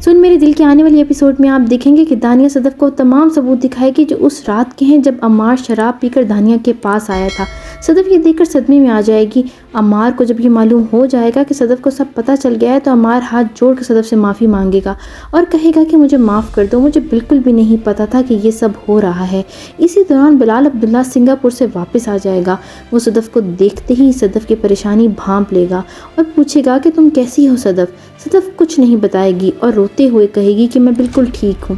سن میرے دل کے آنے والے ایپیسوڈ میں آپ دیکھیں گے کہ دانیہ صدف کو تمام ثبوت دکھائے گی جو اس رات کے ہیں جب عمار شراب پی کر دانیہ کے پاس آیا تھا۔ صدف یہ دیکھ کر صدمے میں آ جائے گی۔ عمار کو جب یہ معلوم ہو جائے گا کہ صدف کو سب پتہ چل گیا ہے تو عمار ہاتھ جوڑ کر صدف سے معافی مانگے گا اور کہے گا کہ مجھے معاف کر دو، مجھے بالکل بھی نہیں پتا تھا کہ یہ سب ہو رہا ہے۔ اسی دوران بلال عبداللہ سنگاپور سے واپس آ جائے گا۔ وہ صدف کو دیکھتے ہی صدف کی پریشانی بھانپ لے گا اور پوچھے گا کہ تم کیسی ہو صدف؟ صدف کچھ نہیں بتائے گی اور روتے ہوئے کہے گی کہ میں بالکل ٹھیک ہوں۔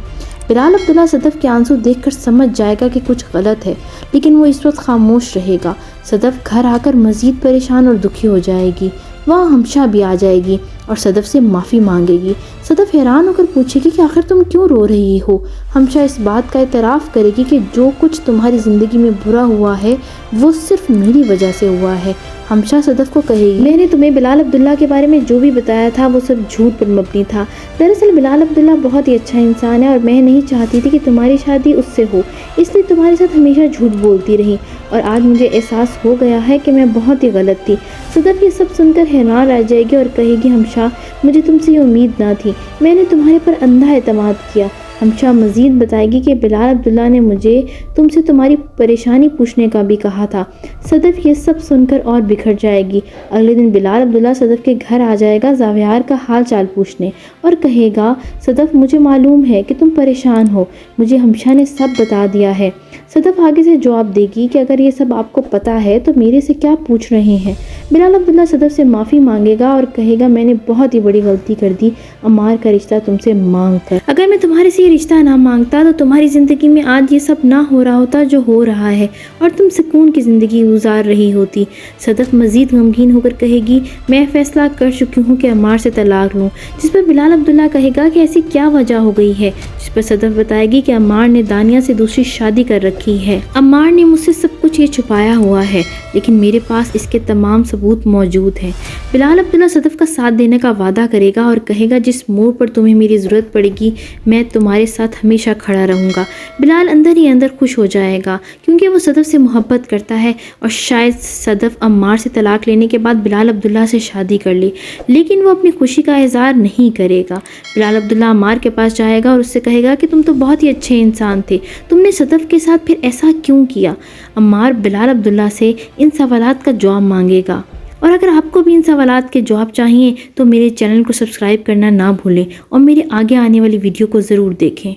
بلال عبداللہ صدف کے آنسو دیکھ کر سمجھ جائے گا کہ کچھ غلط ہے، لیکن وہ اس وقت خاموش رہے گا۔ صدف گھر آ کر مزید پریشان اور دکھی ہو جائے گی۔ وہاں ہمشہ بھی آ جائے گی اور صدف سے معافی مانگے گی۔ صدف حیران ہو کر پوچھے گی کہ آخر تم کیوں رو رہی ہو؟ ہمشہ اس بات کا اعتراف کرے گی کہ جو کچھ تمہاری زندگی میں برا ہوا ہے وہ صرف میری وجہ سے ہوا ہے۔ ہمشہ صدف کو کہے گی میں نے تمہیں بلال عبداللہ کے بارے میں جو بھی بتایا تھا وہ سب جھوٹ پر مبنی تھا۔ دراصل بلال عبداللہ بہت ہی اچھا انسان ہے اور میں نہیں چاہتی تھی کہ تمہاری شادی اس سے ہو، اس لیے تمہارے ساتھ ہمیشہ جھوٹ بولتی رہی اور آج مجھے احساس ہو گیا ہے کہ میں بہت ہی غلط تھی۔ صدف یہ سب سن کر حیران رہ جائے گی اور کہے گی ہمشہ مجھے تم سے یہ امید نہ تھی، میں نے تمہارے پر اندھا اعتماد کیا۔ ہمشہ مزید بتائے گی کہ بلال عبداللہ نے مجھے تم سے تمہاری پریشانی پوچھنے کا بھی کہا تھا۔ صدف یہ سب سن کر اور بکھر جائے گی۔ اگلے دن بلال عبداللہ صدف کے گھر آ جائے گا زاویار کا حال چال پوچھنے اور کہے گا صدف مجھے معلوم ہے کہ تم پریشان ہو، مجھے ہمشہ نے سب بتا دیا ہے۔ صدف آگے سے جواب دے گی کہ اگر یہ سب آپ کو پتا ہے تو میرے سے کیا پوچھ رہے ہیں۔ بلال عبداللہ صدف سے معافی مانگے گا اور کہے گا میں نے بہت ہی بڑی غلطی کر دی عمار کا رشتہ تم سے مانگ کر۔ اگر میں تمہارے سے یہ رشتہ نہ مانگتا تو تمہاری زندگی میں آج یہ سب نہ ہو رہا ہوتا جو ہو رہا ہے اور تم سکون کی زندگی گزار رہی ہوتی۔ صدف مزید غمگین ہو کر کہے گی میں فیصلہ کر چکی ہوں کہ عمار سے طلاق لوں، جس پر بلال عبداللہ کہے گا کہ ایسی کیا وجہ ہو گئی ہے، جس پر صدف بتائے گی کہ عمار نے دانیہ سے دوسری شادی کر رکھی ہے۔ عمار نے مجھ سے سب کچھ یہ چھپایا ہوا ہے لیکن میرے پاس اس کے تمام ثبوت موجود ہیں۔ بلال عبداللہ صدف کا ساتھ دینے کا وعدہ کرے گا اور کہے گا جس موڑ پر تمہیں میری ضرورت پڑے گی میں تمہارے ساتھ ہمیشہ کھڑا رہوں گا۔ بلال اندر ہی اندر خوش ہو جائے گا کیونکہ وہ صدف سے محبت کرتا ہے اور شاید صدف عمار سے طلاق لینے کے بعد بلال عبداللہ سے شادی کر لے، لیکن وہ اپنی خوشی کا اظہار نہیں کرے گا۔ بلال عبداللہ عمار کے پاس جائے گا اور اس سے کہے گا کہ تم تو بہت ہی اچھے انسان تھے، تم نے صدف کے ساتھ پھر ایسا کیوں کیا؟ عمار بلال عبداللہ سے ان سوالات کا جواب مانگے گا۔ اور اگر آپ کو بھی ان سوالات کے جواب چاہیے تو میرے چینل کو سبسکرائب کرنا نہ بھولیں اور میرے آگے آنے والی ویڈیو کو ضرور دیکھیں۔